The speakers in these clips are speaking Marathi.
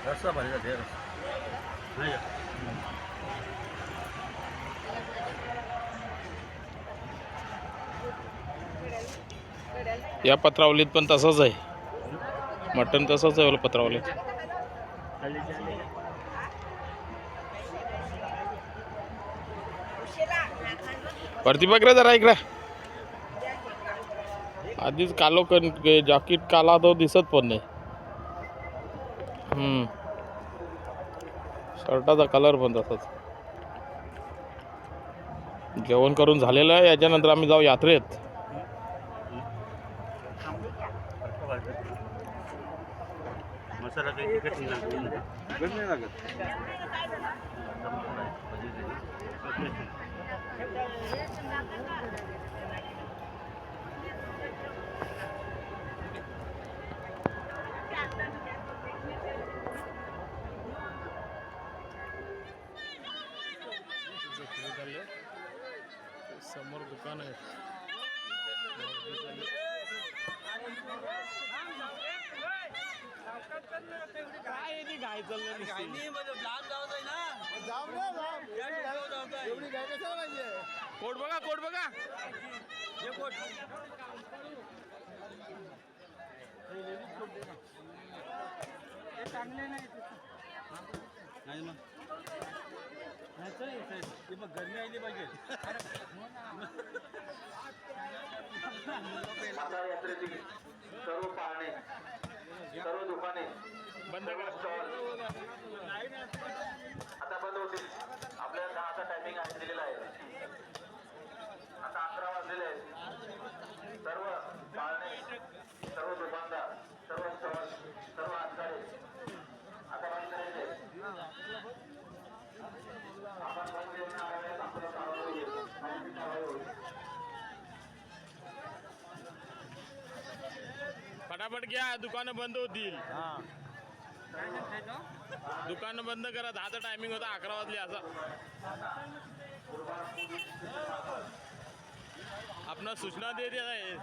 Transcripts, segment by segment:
रस्सा भारी जाते नाही या पत्रावलीत पण तसंच आहे, मटण तसंच आहे पत्रावलीत. प्रतिभाकडे जरा इकडे आधीच कालो जॅकेट काला तो दिसत पण नाही. शर्टाचा कलर पण तसाच. जेवण करून झालेलं आहे, याच्यानंतर आम्ही जाऊ यात्रेत. मसाला काही तिखट नाही लागत. समोर दुकान आहे. काय चाललं कोट बघा, कोट बघा. चांगले नाही मग गरमी आली पाहिजे. सर्व पाहणे, सर्व दुकाने बंद करा. आता बंद होतील. आपल्याला 10चा टायमिंग आहे दिलेला आहे. आता 11 वाजलेले आहेत. सर्व पाहणे, सर्व दुकानदार, सर्व स्टॉल, सर्व आचारे आता बंद करायचे. आपण बंद करणार आहे. आपलं कारवाई होईल. फटाफट घ्या, दुकानं बंद होतील. दुकान बंद करा. 10चा टायमिंग होता, 11 वाजले. असा आपण सूचना देत आहे.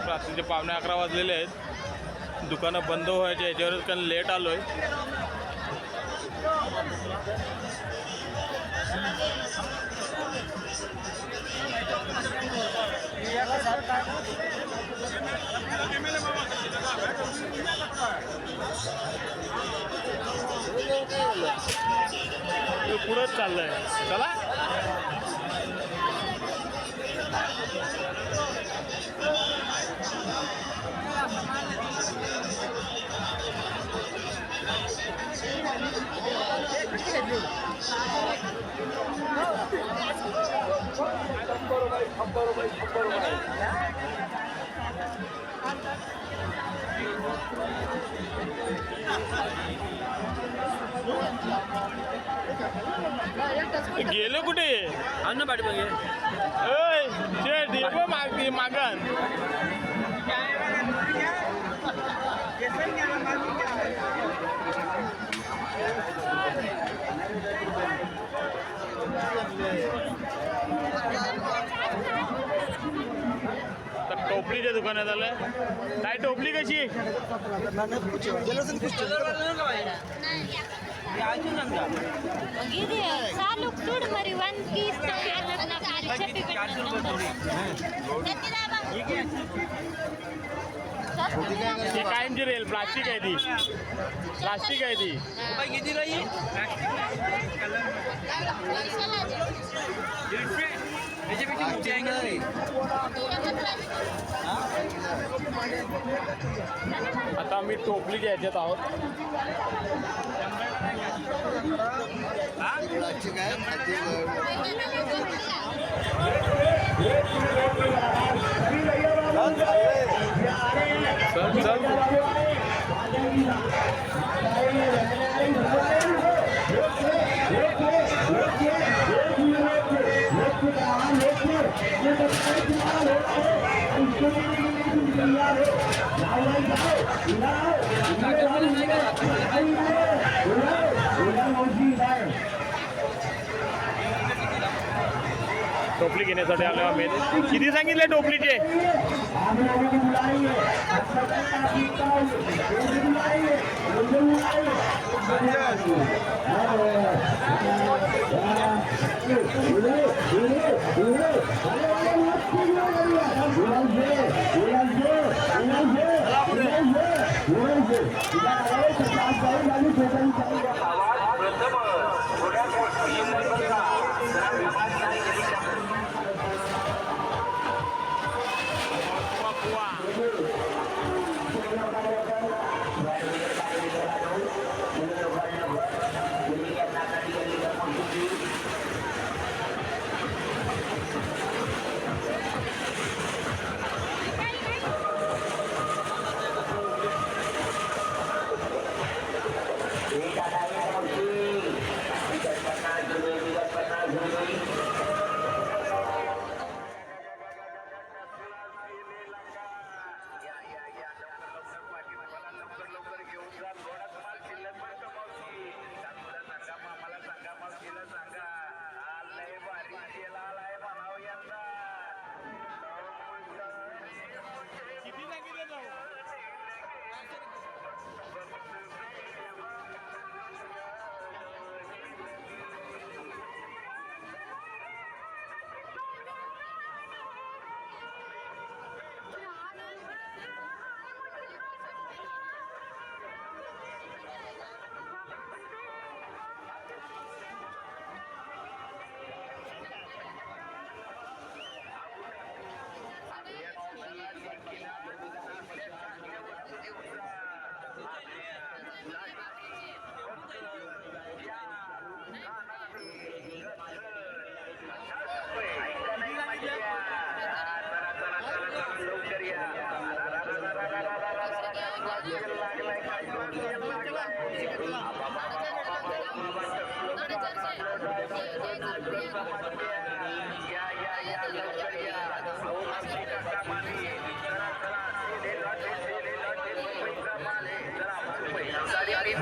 रात्रीचे 11:15 वाजलेले आहेत. दुकानं बंद व्हायचे याच्यावरच कारण लेट आलोय. पुढंच चाललंय. चला गेलो कुठे? अन्न पाठी बघे. मागण टोपलीच्या दुकानात आलंय. काय टोपली कशी? चालू तुड मरी वन पीस ती कायमची रेल प्लास्टिक आहे ती. प्लास्टिक आहे ती. आता आम्ही टोपली घ्यायच्यात आहोत. चल चल. टोपली घेण्यासाठी आलो आम्ही. किती सांगितले टोपलीचे?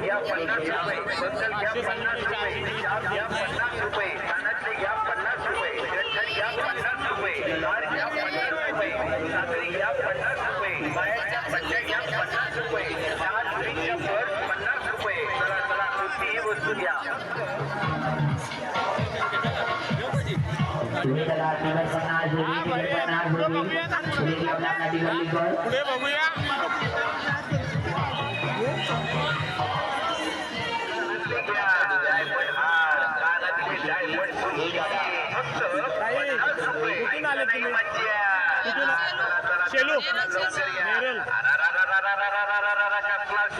घ्या 50 रुपये, बंडल घ्या 50 रुपये, चाप घ्या 50 रुपये, कानातले घ्या 50 रुपये, गंठन घ्या 50 रुपये, हार घ्या 50 रुपये, साखळी घ्या 50 रुपये, बाहेरच्या पट्ट्या घ्या 50 रुपये, 4 मुलींच्या पर्स 50 रुपये. चला चला कोणतीही वस्तू घ्या. पुढे बघूया. कुठून आले तुम्ही? शेलू नेरल.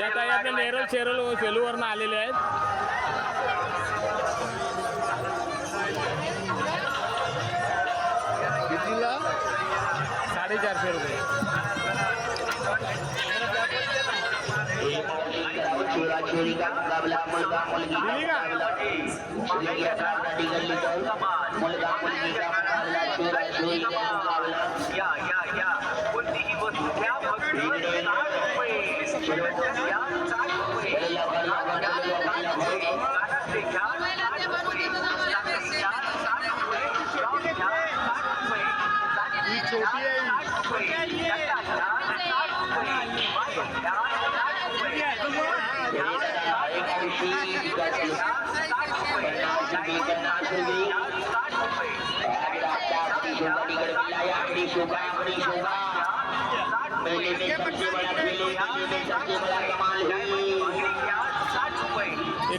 या ताई आपल्या नेरल शेलूवरनं आलेले आहेत. कितीला? 450 रुपये. चोरी का मुकाबला मुलगा मुलगी का मुकाबला मुलगी अपराधी गल्ली का मुलगा मुलगी का मुकाबला चोरा चोरी का मुकाबला या कोणतीही वस्तू घ्या फक्त 10 रुपये. घ्या 60 रुपये. कानातले घ्या 60 रुपये. साखळी घ्या 60 रुपये. शॉप घ्या 60 रुपये. ही छोटी आहे. 60 रुपये. एक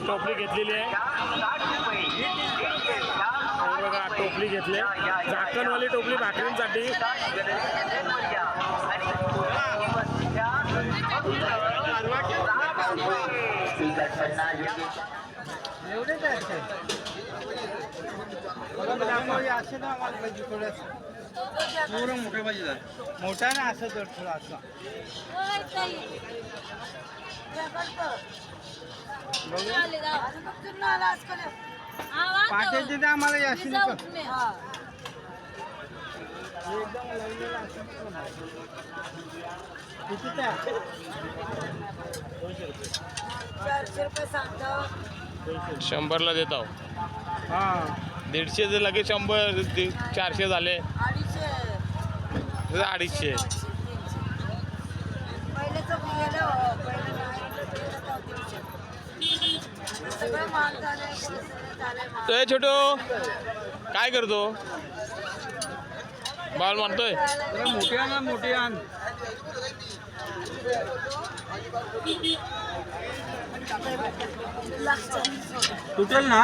टोपली घेतलेली आहे. हे बघा टोपली घेतली, झाकणवाली टोपली भाकरींसाठी. मोठा ना असं तर थोडा असं पाठ्याचे ते आम्हाला याशी किती त्या 100ला देत आहो. हा 150 लगेच 100 400 झाले. 250. तो हे छोटू काय करतो? बॉल मारतोय. मोठे आण ना मोठे आण तुटेल ना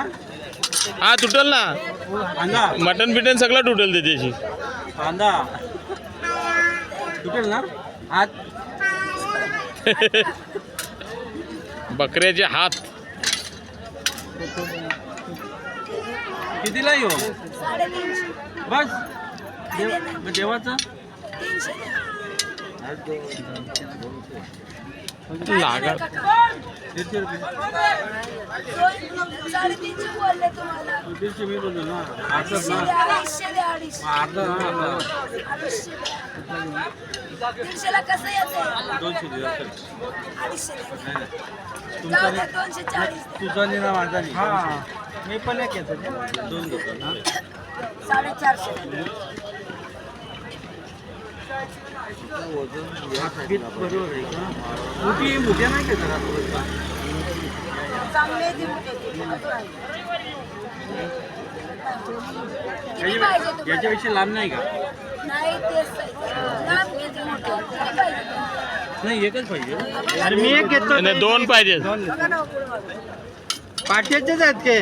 हा तुटल ना. कांदा मटन बिटन सगळं तुटल त्याच्याशी. कांदा तुटेल ना हात बकऱ्याचे हात. कितीला येऊ बस देवाचं लागा 150 रुपये 350 बोलले तुम्हाला 150 मी बोललो ना असंच ना 250 अर्धा ना 300 ला कसं येते 200 दिला 250 जाऊ दे 240 तुझा ना माझा नाही हा मी पण एक येतो 2 घेतो ना 450 बरोबर आहे का मोठी नाही का जरा चांगले दे याच्यापेक्षा लांब नाही का नाही तेच लांब घ्यायचे मोठे किती पाहिजे नाही एकच पाहिजे अरे मी एक घेतो आणि 2 पाहिजे. बघा ना पुढे पाट्याचेच आहेत के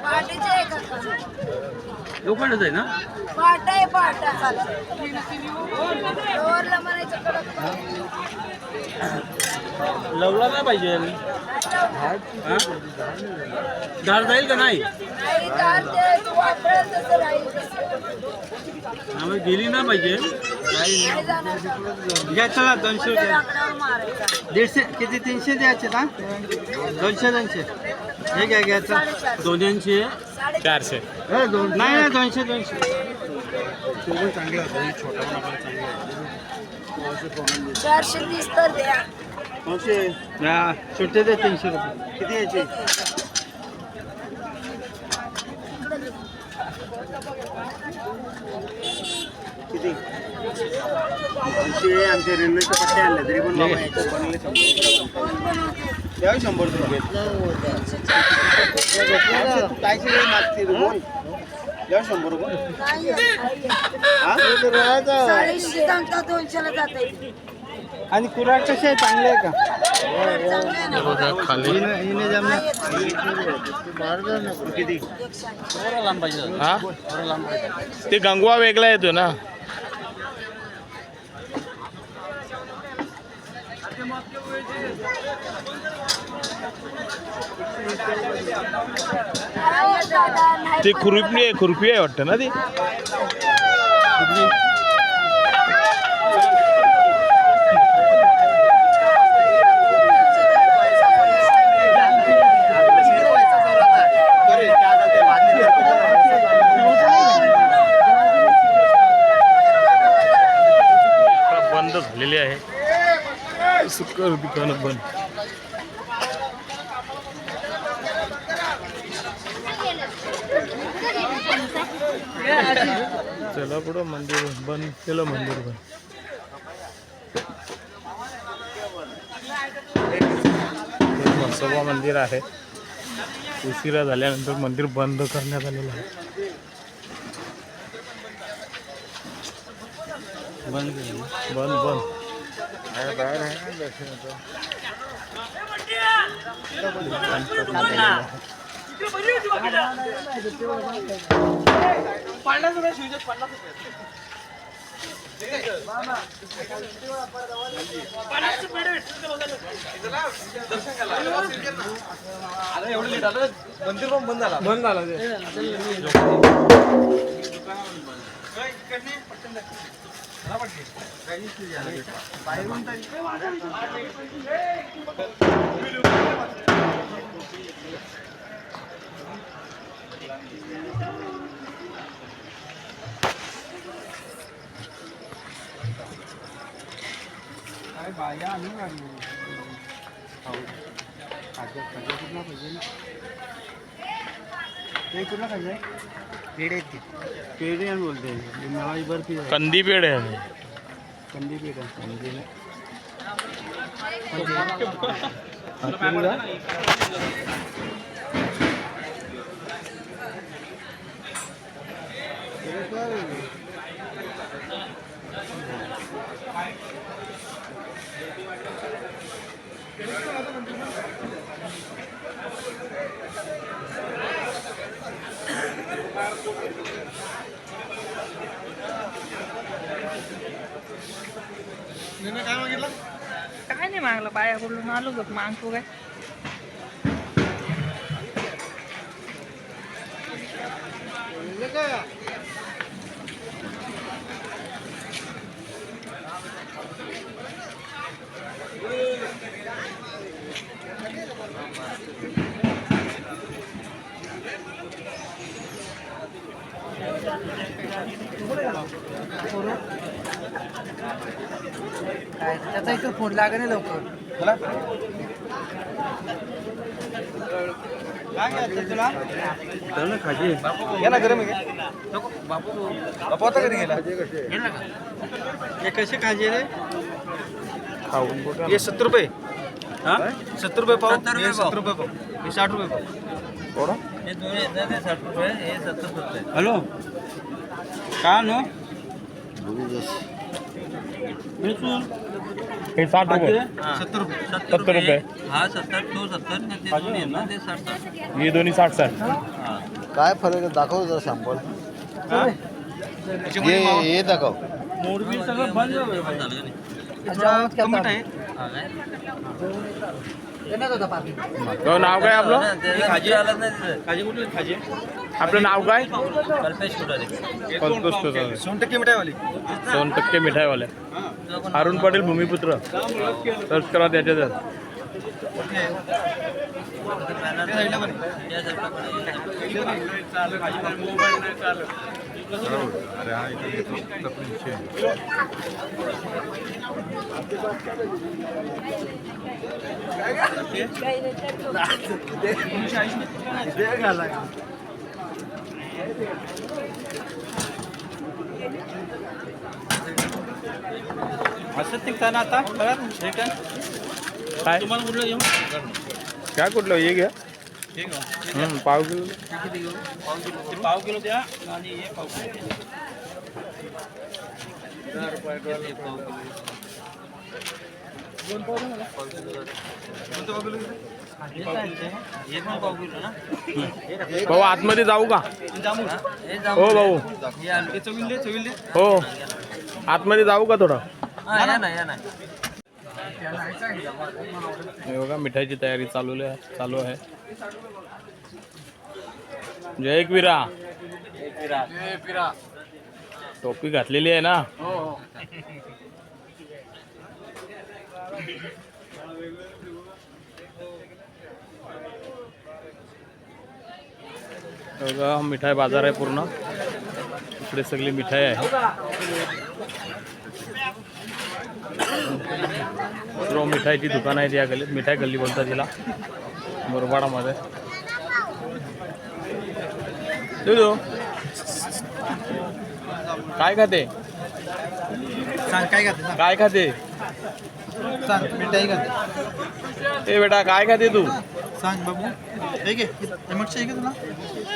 पाटीचे एक लोखंडच आहे ना पाटा आहे पाटा ओरला म्हणायचं कडक लवला नाही पाहिजे हा? झाड जाईल का नाही नाही दाल ते तू वापरेल तसं राहील आम्ही गेली ना पाहिजे नाही जाणार घ्या चला 200 त्या लाकडावर मारायचा 150 किती 300 द्यायचे ना 200 हे घ्या घ्यायचं दोन्यांचे 400. नाही नाही 200 चांगला छोटा चांगला 430 तर द्या 200 छोटे ते 300 रुपये किती यायचे किती 200 आमच्या रेल्वेच्या पट्ट्या आणल्या तरी पण द्यावे 100 रुपये काय मागते बोल द्यावे 100 रुपये साडेशे सांगता 200 ला जाते आणि कुराड कसे आहे चांगले आहे का चांगले आहे ना बघा खाली. हिने जमणार किती लांब पाहिजे हा लांब पाहिजे ते गंगवा वेगळा येतो ना. ती खुरपी आहे वाटतं ना ती. बंद झालेली आहे सुकर दुकानं बंद. चला पुढं मंदिर बंद केलं. मंदिर बंद. म्हसोबा मंदिर आहे. उशिरा झाल्यानंतर मंदिर बंद करण्यात आलेलं आहे. बंद बंद मंदिर पण बंद झाला पेढे बोलते मलाई बर्फी कंदी पेढे आहे. कंदी पेढे काय नाही मागलं बाया बोलून आलो बघ मागतो काय काय त्याचा इथं फोन लागे नाही लवकर काय घ्यायचं तुला खाजी घे ना गरम आहे बापू आता कधी गेला हे कसे खाजी रे खाऊन बघा. हे 70 रुपये हा 70 रुपये पाव हे 70 रुपये पाव हे 60 रुपये पाव थोडं हे दोन्ही ते 60 रुपये हे 70 रुपये हॅलो का नो हे 60 रुपये 70 रुपये 70 रुपये हा 70 तो 70 ते दोन्ही आहे ना ते 60 हे दोन्ही 60. काय फरक आहे दाखव जरा सॅम्पल हे दाखव. मोरबी सगळं बंद झालं आहे तो नाव काय आपलं? खाजी आलं नाही खाजी कुठली खाजी आपलं नाव काय? कल्पेश कुठारे 100% मिठाईवाली 100% मिठाईवाले अरुण पाटील भूमिपुत्र सर्च करा त्याच्यात. असं तिकताना आता कळत रिटर्न काय तुम्हाला कुठलं घेऊ काय कुठलं हे घ्या. हे घेऊ पाव किलो किती घेऊ पाव किलो द्या आणि हे पाव किलो हे पण पाव किलो ना भाऊ आतमध्ये जाऊ का? हो भाऊ चविल दे हो आतमध्ये जाऊ का थोडं? या ना हे बघा मिठाईची तयारी चालू आहे. जय एकविरा टोपी घातलेली आहे ना. बघा मिठाई बाजार आहे पूर्ण. इकडे सगळी मिठाई आहे. सर्व मिठाईची दुकान आहेत या गल्लीत. मिठाई गल्ली बोलतात तिला मुरबाडामध्ये. तू काय खाते? सांग काय खाते काय खाते? सांग मिठाई का ए बेटा काय खाते तू? सांग बाबू ठीक आहे हे मग आहे का तुला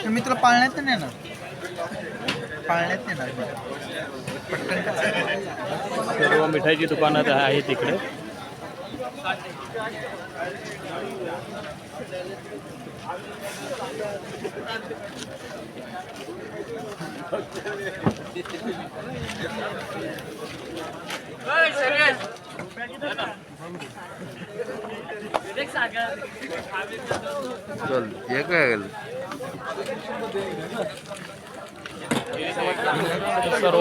पण मी तुला पाळण्यात नाही येणार पटकन का सर्व मिठाईची दुकानं आहेत इकडे. चल हे काय सर्व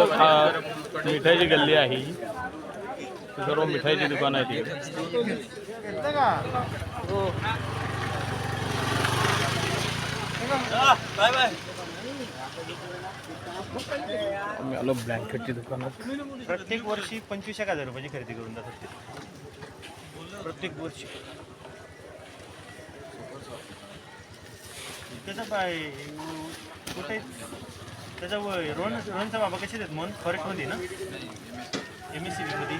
मिठाईची गल्ली आहे ही. सर्व मिठाईची दुकानं आहेत इकडे. आम्ही आलो ब्लँकेटची दुकानात. प्रत्येक वर्षी 25,000 रुपयाची खरेदी करून जातात ते प्रत्येक वर्षी. त्याचा काय कुठे त्याचा रोहनचा बाबा कसे देत म्हणून फॉरेस्टमध्ये ना MSCB मध्ये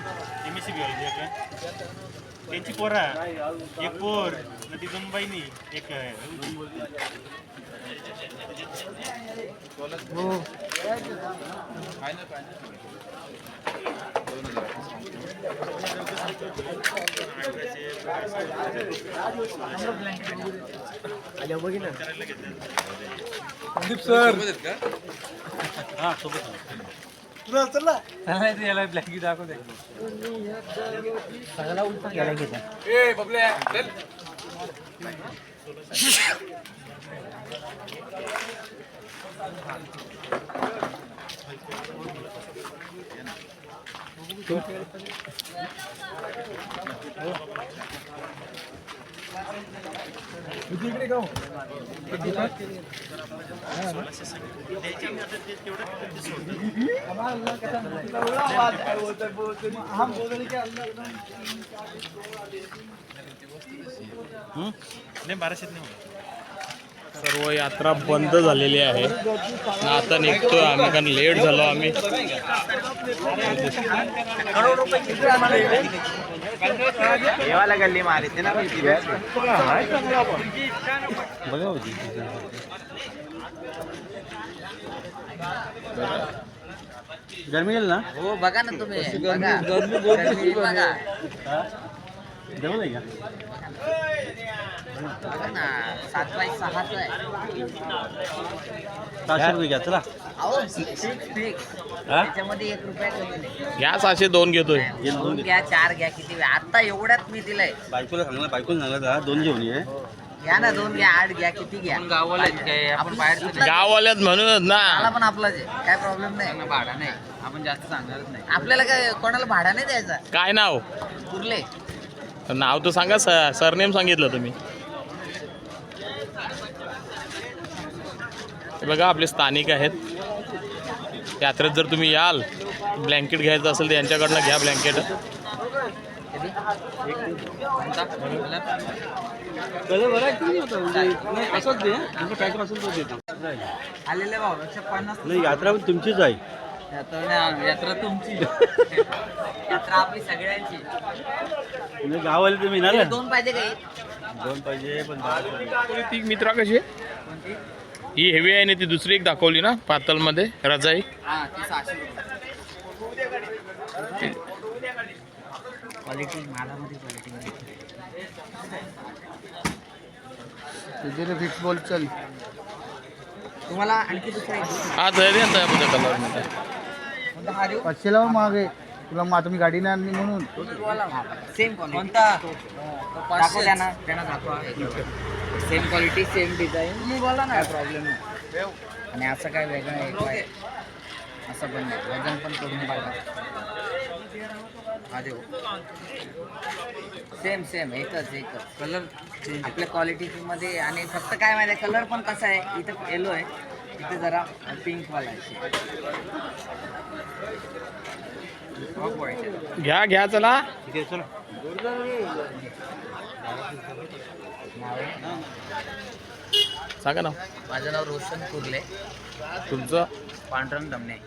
MSCB वाली काय त्यांची पोरा एक पोर ती दोन बाईनी एक हो संदीप सर हा सोबत याला ब्लँकेट दाखव सगळा उलटा गेला घेता इकडे गाव सर्व यात्रा बंद झालेली आहे. आता निघतोय आम्ही कारण लेट झालो आम्ही. देवाला गल्ली मारते ना बघा होती गरमी येईल ना हो बघा ना तुम्ही बघा. जमलं आहे का बघा ना 7x6 आहे. 700 रुपये घ्या चला अहो फिक्स त्याच्यामध्ये 1 रुपया कमी नाही. घ्या 602 घेतोय. 2 घ्या 4 घ्या किती वेळ आता एवढ्यात मी दिलंय. बायकोला सांगला का 2 घेऊन ये घ्या ना 2 घ्या 8 घ्या किती घ्या आपण बाहेर गाववाल्यात म्हणूनच ना. मला पण आपलाच आहे काय प्रॉब्लेम नाही. भाडा नाही आपण जास्त सांगणारच नाही. आपल्याला काय कोणाला भाडा नाही द्यायचा. काय नाव? कुर्ले. नाव तर सांगा. सरनेम सांगितलं तुम्ही. हे बघा आपले स्थानिक आहेत. यात्रेत जर तुम्ही याल ब्लँकेट घ्यायचं असेल तर यांच्याकडनं घ्या ब्लँकेट. आलेल्या भावापेक्षा 50 नाही यात्रा पण तुमचीच आहे यात्रा तुमची यात्रा आपली सगळ्यांची. गावाला तुम्ही ना 2 पाहिजे काही 2 पाहिजे पण ती मित्रा कशी आहे? ही हेवी आहे ना. ती दुसरी एक दाखवली ना पातलमध्ये रजाई. हा ती 600 रुपये. क्वालिटी मालामध्ये क्वालिटी फिक्स बोल चल तुम्हाला आणखी दुसरा एक हा तयारी आहे त्यामध्ये कलरमध्ये. कोणता हा देऊ? 500 लाव मागे तुला तुम्ही गाडी नाही आणली म्हणून सेम क्वालिटी कोणता दाखव त्यांना दाखवा. सेम क्वालिटी सेम डिझाईन मी बोला ना प्रॉब्लेम नाही. आणि असं काय वेगळं आहे काय असं पण नाही. वजन पण करून बघा. हा देऊ सेम एकच कलर आपल्या क्वालिटीमध्ये. आणि फक्त काय माहिती आहे कलर पण कसा आहे. इथं येलो आहे इथे जरा पिंकवाला आहे. घ्या चला. सांगा ना. माझं नाव रोशन कुर्ले. तुमचं? पांढरंग दमणे.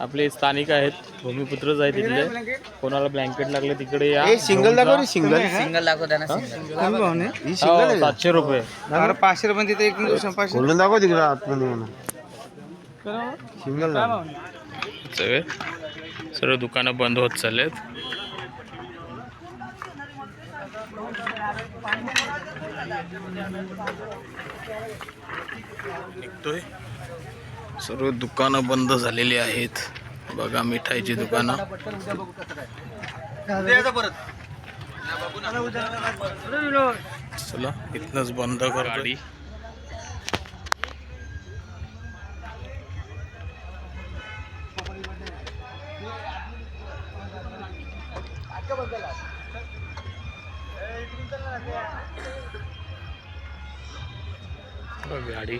आपले स्थानिक आहेत, भूमिपुत्रच आहेत तिथले. कोणाला ब्लँकेट लागले तिकडे या. सिंगल दाखव रे, सिंगल सिंगल दाखवता ना सिंगल. ही सिंगल आहे. 700 रुपये. अरे 500 रुपये तिथे एक गोल्डन दाखव तिकडे आतमध्ये म्हणा. सिंगल दाखव. सगळे सर्व दुकानं बंद होत चाललेत. निघतोय. सर्व दुकानं बंद झालेली आहेत. बघा मिठाईची दुकानं. चला इथनच बंद कर गाडी. गाडी